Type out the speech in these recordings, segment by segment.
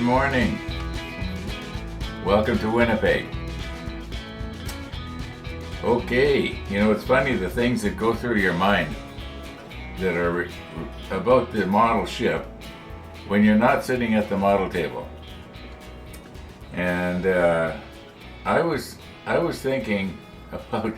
morning. Welcome to Winnipeg. Okay, it's funny the things that go through your mind that are about the model ship when you're not sitting at the model table. And I was thinking about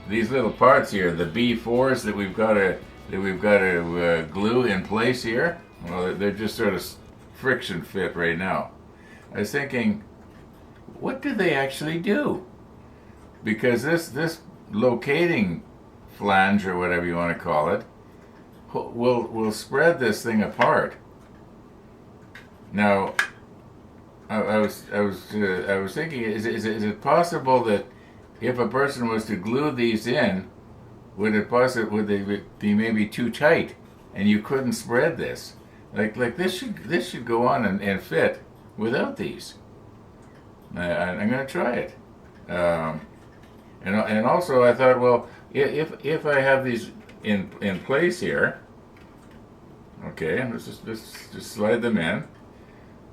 these little parts here, the B4s that we've got to glue in place here. Well, they're just sort of friction fit right now. I was thinking, what do they actually do? Because this locating flange, or whatever you want to call it, will spread this thing apart. Now, I was thinking, is it possible that if a person was to glue these in, would they be maybe too tight, and you couldn't spread this? Like this should go on and fit without these. I'm going to try it. And also I thought, well, if I have these in place here, okay, and let's just slide them in.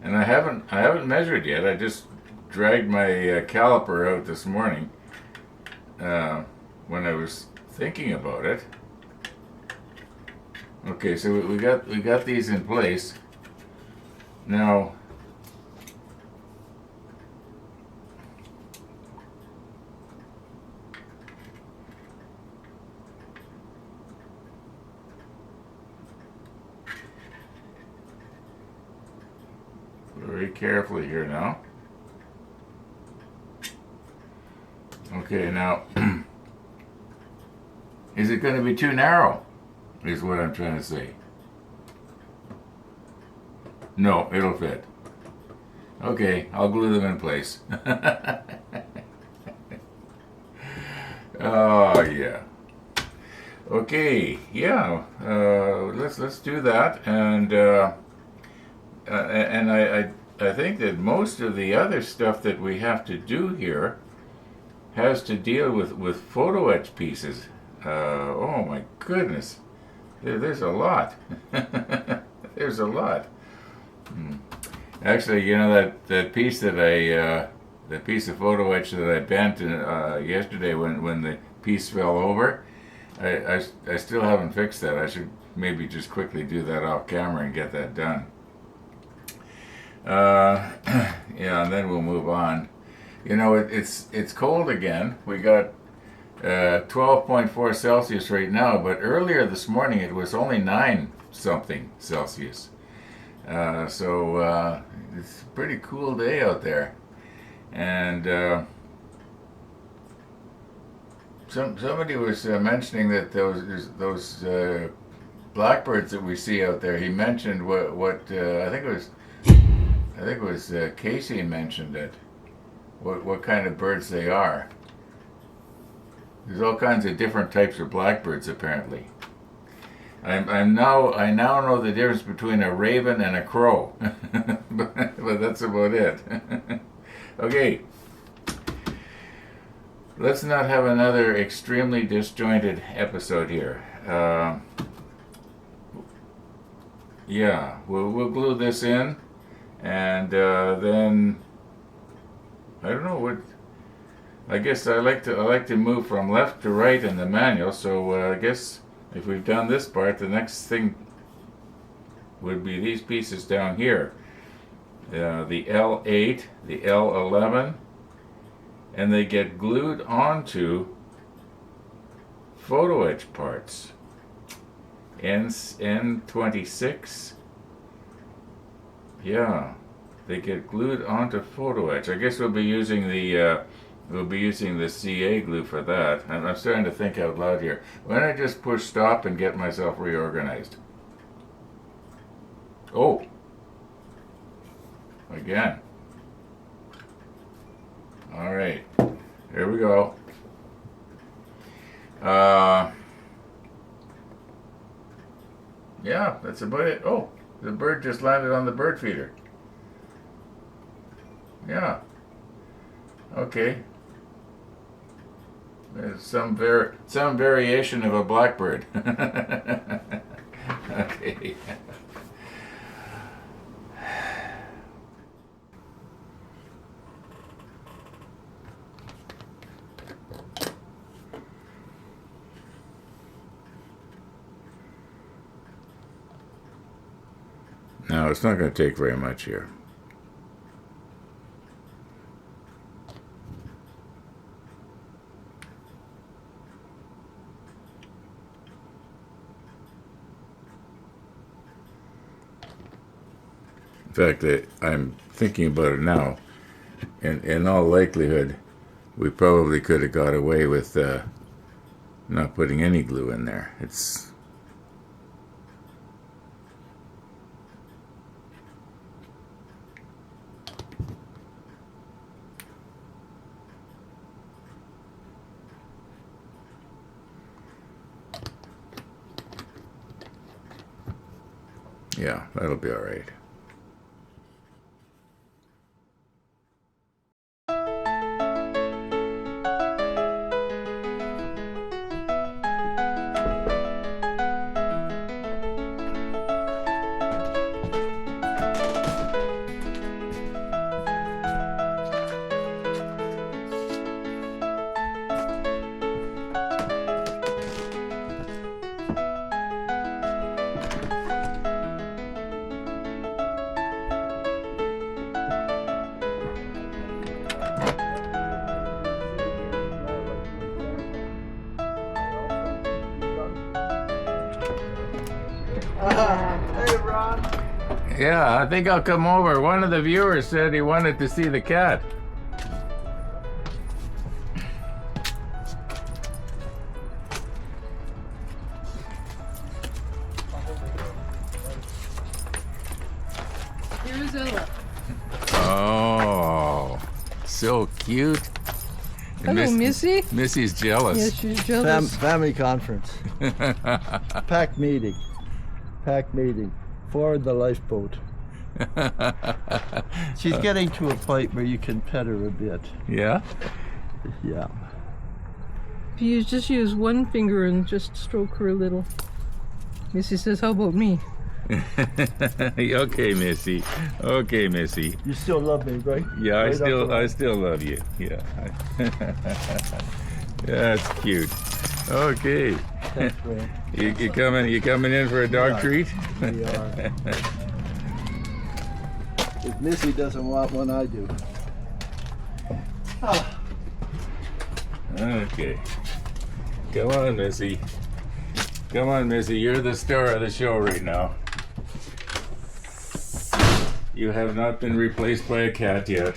And I haven't measured yet. I just dragged my caliper out this morning when I was thinking about it. Okay, so we got these in place. Now, very carefully here now. Okay, now, is it going to be too narrow? Is what I'm trying to say. No, it'll fit. Okay, I'll glue them in place. Oh yeah. Okay, yeah. Let's do that, and I think that most of the other stuff that we have to do here has to deal with photo etch pieces. Oh my goodness. There's a lot. There's a lot. Actually, that piece that piece of photo etch that I bent yesterday when the piece fell over, I still haven't fixed that. I should maybe just quickly do that off camera and get that done. Yeah, and then we'll move on. It's cold again. We got 12.4 Celsius right now, but earlier this morning it was only 9 something Celsius. So it's a pretty cool day out there. And somebody was mentioning that those blackbirds that we see out there. He mentioned what I think it was Casey mentioned it. What kind of birds they are. There's all kinds of different types of blackbirds, apparently. I now know the difference between a raven and a crow, but that's about it. Okay, let's not have another extremely disjointed episode here. Yeah, we'll glue this in, and then I don't know what. I guess I like to move from left to right in the manual, so I guess if we've done this part, the next thing would be these pieces down here. The L8, the L11, and they get glued onto photo etch parts. N26, yeah, they get glued onto photo etch. I guess we'll be using the CA glue for that. I'm starting to think out loud here. Why don't I just push stop and get myself reorganized? Oh, again. All right, here we go. Yeah, that's about it. Oh, the bird just landed on the bird feeder. Yeah. Okay. There's some variation of a blackbird. Okay. No, it's not going to take very much here. In fact, I'm thinking about it now. In all likelihood, we probably could have got away with not putting any glue in there. Yeah, that'll be all right. Hey, Ron. Yeah, I think I'll come over. One of the viewers said he wanted to see the cat. Here's Ella. Oh, so cute. Hello, Missy. Missy's jealous. Yes, she's jealous. Family conference. Packed meeting. Forward the lifeboat. She's getting to a point where you can pet her a bit. Yeah? Yeah. If you just use one finger and just stroke her a little. Missy says, how about me? Okay, Missy. Okay, Missy. You still love me, right? Yeah, Right I still love you. Yeah. That's cute. Okay. Thanks, Ray. You coming in for a dog Yeah. treat? We are. If Missy doesn't want one, I do. Ah. Okay. Come on, Missy. Come on, Missy. You're the star of the show right now. You have not been replaced by a cat yet.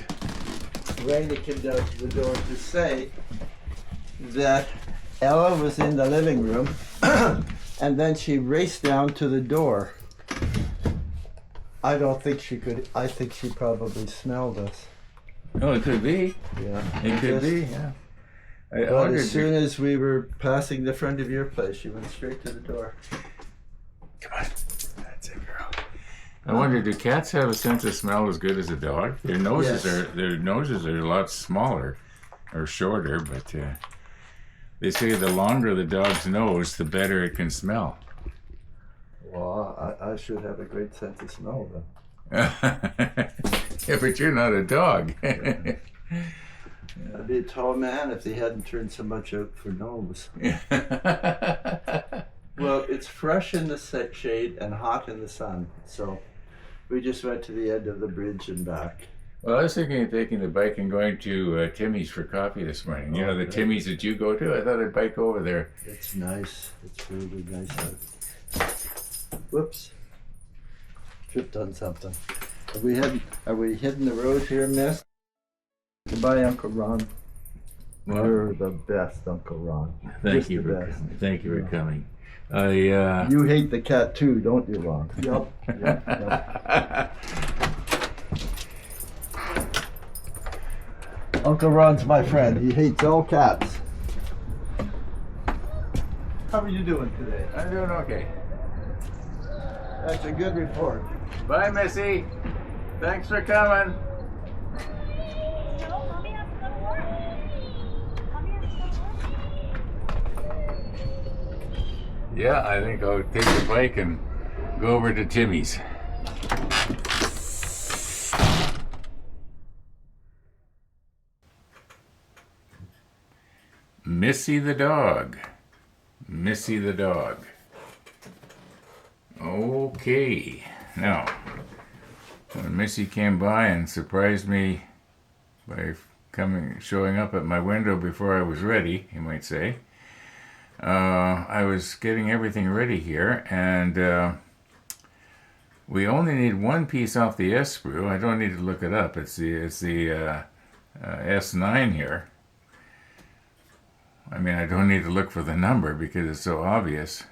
Rainey came down to the door to say that Ella was in the living room and then she raced down to the door. I don't think she could. I think she probably smelled us. Oh, it could be. Yeah. It could be, yeah. I But wondered. as soon as we were passing the front of your place, she went straight to the door. Come on. That's it, girl. I wonder, do cats have a sense of smell as good as a dog? Their noses Yes. are a lot smaller or shorter, but they say the longer the dog's nose, the better it can smell. Well, I should have a great sense of smell then. Yeah, but you're not a dog. I'd be a tall man if they hadn't turned so much out for nose. Well, it's fresh in the shade and hot in the sun, so we just went to the end of the bridge and back. Well, I was thinking of taking the bike and going to Timmy's for coffee this morning. You know the Timmy's that you go to? I thought I'd bike over there. It's nice. It's really nice out. Whoops. Tripped on something. Are we hitting the road here, miss? Goodbye, Uncle Ron. Well, You're the best, Uncle Ron. thank Just you the for best. thank you for Yeah. coming. I You hate the cat too, don't you, Ron? Yep. Uncle Ron's my friend. He hates all cats. How are you doing today? I'm doing okay. That's a good report. Bye, Missy. Thanks for coming. No, Mommy has to go to work. Mommy has to go to work. Yeah, I think I'll take the bike and go over to Timmy's. Missy the dog. Missy the dog. Okay. Now, When Missy came by and surprised me by showing up at my window before I was ready, you might say, I was getting everything ready here, and we only need one piece off the S sprue. I don't need to look it up. It's the S9 here. I mean, I don't need to look for the number because it's so obvious.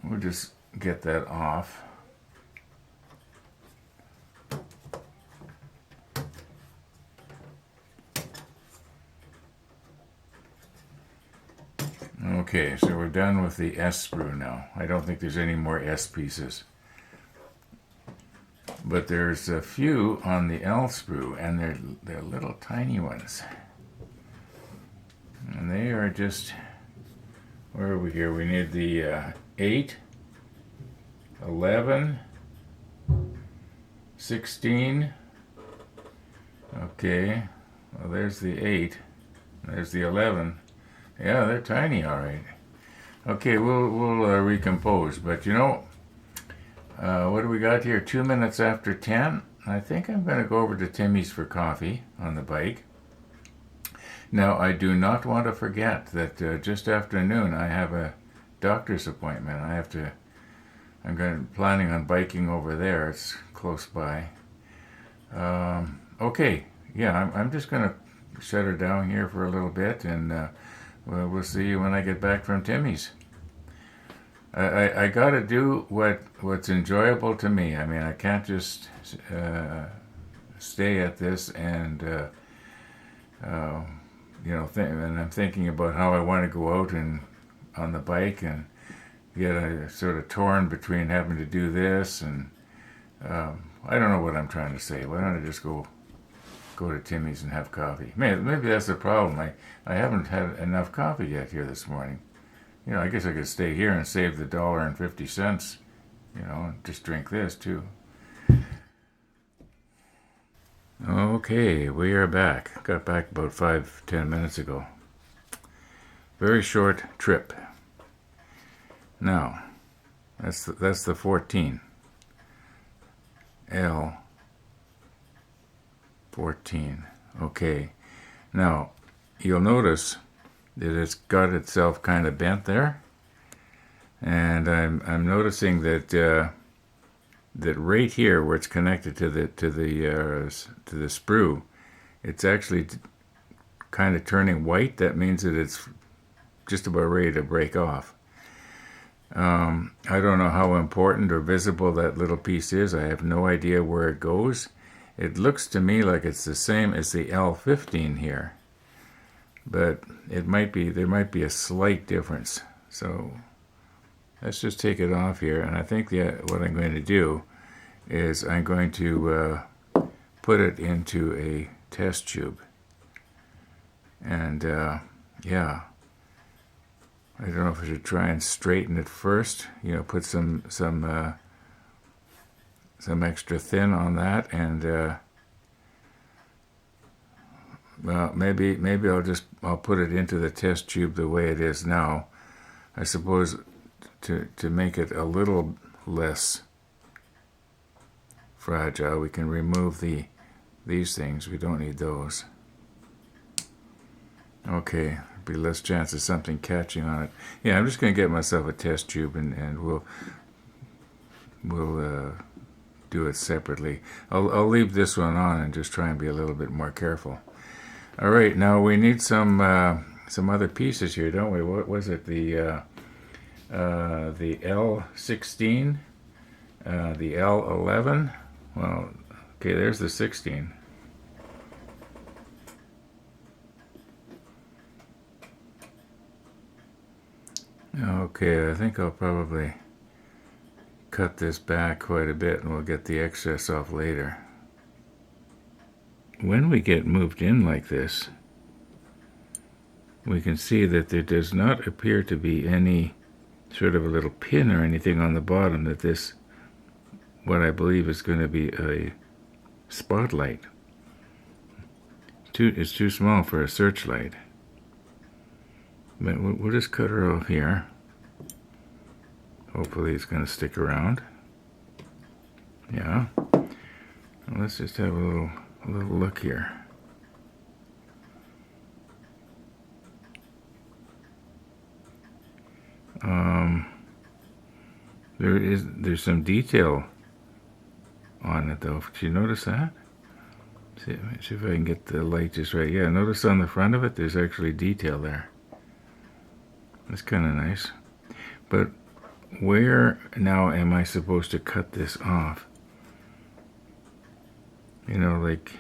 We'll just get that off. Okay, so we're done with the S sprue now. I don't think there's any more S pieces. But there's a few on the L sprue, and they're little tiny ones. And they are just, where are we here? We need the 8, 11, 16. Okay, well there's the 8, there's the 11. Yeah, they're tiny, all right. Okay, we'll recompose, but you know, what do we got here? 2 minutes after 10. I think I'm going to go over to Timmy's for coffee on the bike. Now, I do not want to forget that just after noon I have a doctor's appointment. I'm planning on biking over there. It's close by. Okay, yeah, I'm just going to shut her down here for a little bit, and we'll see you when I get back from Timmy's. I got to do what's enjoyable to me. I mean, I can't just stay at this and and I'm thinking about how I want to go out and on the bike and get sort of torn between having to do this and I don't know what I'm trying to say. Why don't I just go to Timmy's and have coffee? Maybe that's the problem. I haven't had enough coffee yet here this morning. You know, I guess I could stay here and save the $1.50, you know, and just drink this too. Okay, we are back. Got back about 5-10 minutes ago. Very short trip. Now, that's the 14. L 14. Okay. Now, you'll notice that it's got itself kind of bent there, and I'm noticing that that right here where it's connected to the sprue, it's actually kind of turning white. That means that it's just about ready to break off. I don't know how important or visible that little piece is. I have no idea where it goes. It looks to me like it's the same as the L15 here, but there might be a slight difference. So let's just take it off here, and I think what I'm going to do is I'm going to put it into a test tube. And yeah, I don't know if I should try and straighten it first. You know, put some extra thin on that, and well, maybe I'll put it into the test tube the way it is now. I suppose to make it a little less fragile, we can remove these things. We don't need those. Okay, be less chance of something catching on it. Yeah, I'm just going to get myself a test tube, and we'll do it separately. I'll leave this one on and just try and be a little bit more careful. All right, now we need some other pieces here, don't we? What was it? The L16, the L11. Well, okay, there's the 16. Okay, I think I'll probably cut this back quite a bit, and we'll get the excess off later. When we get moved in like this, we can see that there does not appear to be any sort of a little pin or anything on the bottom, that this, what I believe is going to be a spotlight. It's too small for a searchlight. But we'll just cut her off here. Hopefully it's going to stick around. Yeah. Let's just have a little look here. There's some detail on it though. Did you notice that? See if I can get the light just right. Yeah, notice on the front of it there's actually detail there. That's kind of nice. But where now am I supposed to cut this off? You know, like,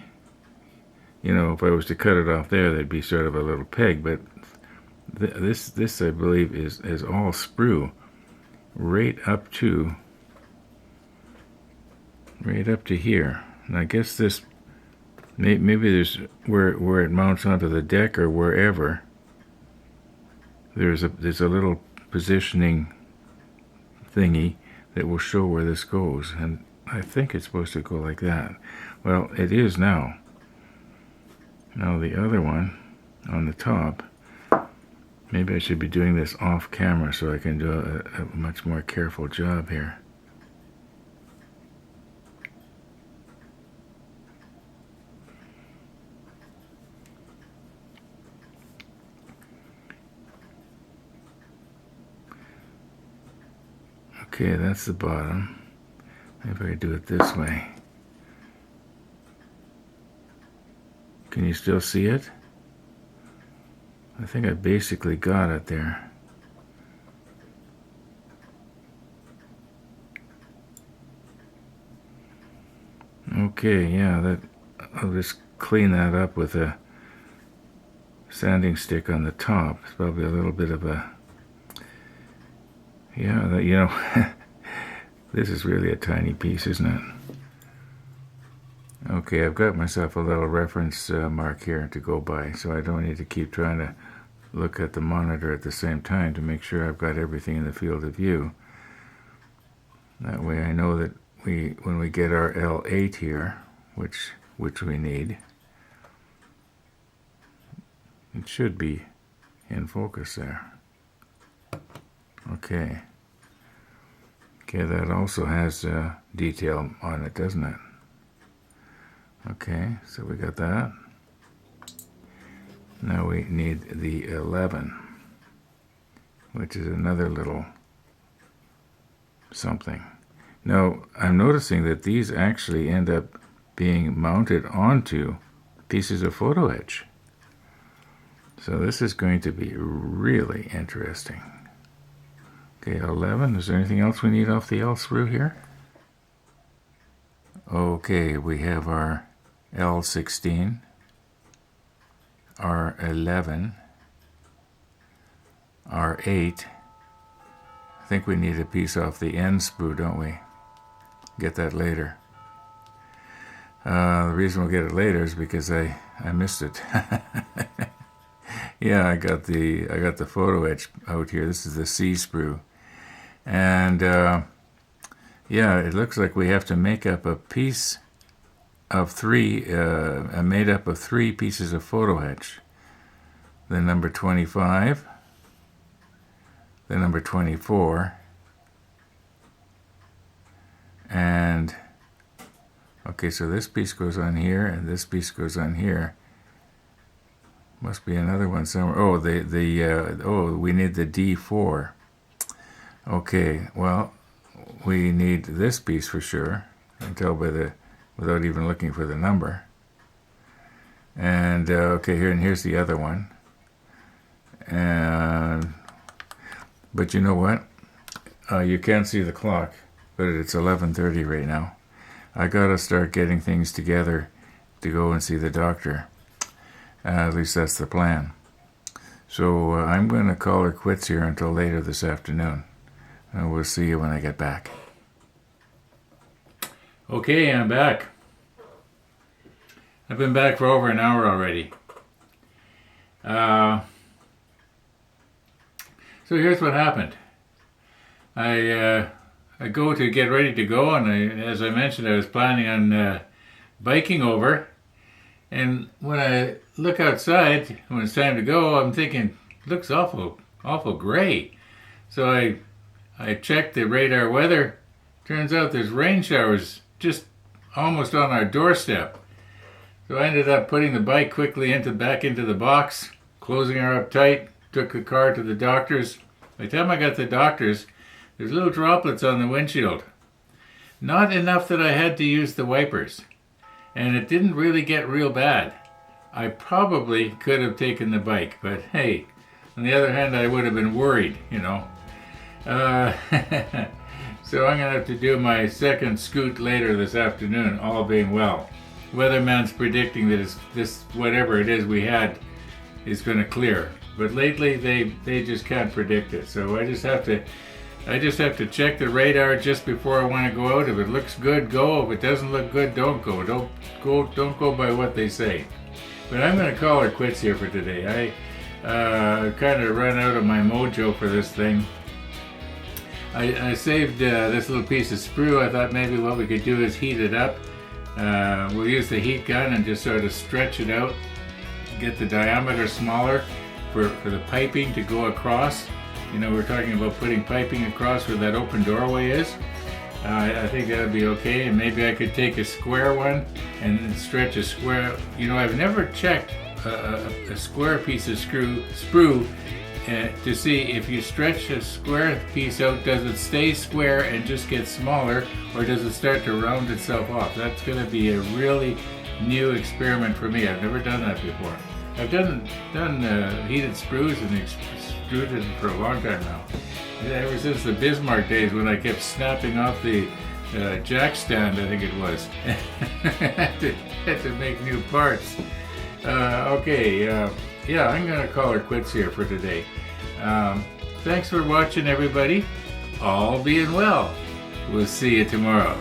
you know, if I was to cut it off there, there'd be sort of a little peg, but this I believe is all sprue right up to here. And I guess this maybe there's where it mounts onto the deck or wherever. There's a little positioning thingy that will show where this goes, and I think it's supposed to go like that. Well, it is now. Now the other one on the top, maybe I should be doing this off camera so I can do a much more careful job here. Okay, that's the bottom. Maybe I do it this way. Can you still see it? I think I basically got it there. Okay, yeah, I'll just clean that up with a sanding stick on the top. It's probably a little bit of a, yeah, you know, this is really a tiny piece, isn't it? Okay, I've got myself a little reference mark here to go by, so I don't need to keep trying to look at the monitor at the same time to make sure I've got everything in the field of view. That way I know that when we get our L8 here, which we need, it should be in focus there. Okay. Okay, that also has detail on it, doesn't it? Okay, so we got that. Now we need the 11, which is another little something. Now, I'm noticing that these actually end up being mounted onto pieces of photo etch. So this is going to be really interesting. Okay, 11. Is there anything else we need off the L sprue here? Okay, we have our L16, our 11, our 8. I think we need a piece off the end sprue, don't we? Get that later. The reason we'll get it later is because I missed it. Yeah, I got the photo etch out here. This is the C sprue, and yeah, it looks like we have to make up a piece of three, made up of 3 pieces of photo etch. The number 25, the number 24, and okay, so this piece goes on here, and this piece goes on here. Must be another one somewhere. Oh, oh, we need the D4. Okay, well, we need this piece for sure. I can tell by without even looking for the number. And okay, here's the other one. And but you know what? You can't see the clock, but it's 11:30 right now. I gotta start getting things together to go and see the doctor. At least that's the plan. So I'm going to call her quits here until later this afternoon. And we'll see you when I get back. Okay, I'm back. I've been back for over an hour already. So here's what happened. I go to get ready to go, and as I mentioned, I was planning on biking over. And when I look outside, when it's time to go, I'm thinking, looks awful gray. So I checked the radar weather. Turns out there's rain showers just almost on our doorstep. So I ended up putting the bike quickly back into the box, closing her up tight, took the car to the doctor's. By the time I got to the doctor's, there's little droplets on the windshield. Not enough that I had to use the wipers. And it didn't really get real bad. I probably could have taken the bike, but hey, on the other hand, I would have been worried, you know. So I'm going to have to do my second scoot later this afternoon, all being well. Weatherman's predicting that this whatever it is we had is going to clear. But lately they just can't predict it. So I just have to check the radar just before I want to go out. If it looks good, go. If it doesn't look good, don't go. Don't go by what they say. But I'm going to call her quits here for today. I kind of run out of my mojo for this thing. I saved this little piece of sprue. I thought maybe what we could do is heat it up. We'll use the heat gun and just sort of stretch it out, get the diameter smaller for the piping to go across. You know, we're talking about putting piping across where that open doorway is. I think that would be okay, and maybe I could take a square one and stretch a square. You know, I've never checked a square piece of sprue to see if you stretch a square piece out, does it stay square and just get smaller, or does it start to round itself off? That's going to be a really new experiment for me. I've never done that before. I've done heated sprues and extruded for a long time now. Ever since the Bismarck days when I kept snapping off the jack stand, I think it was. had to make new parts. Yeah, I'm going to call her quits here for today. Thanks for watching, everybody. All being well. We'll see you tomorrow.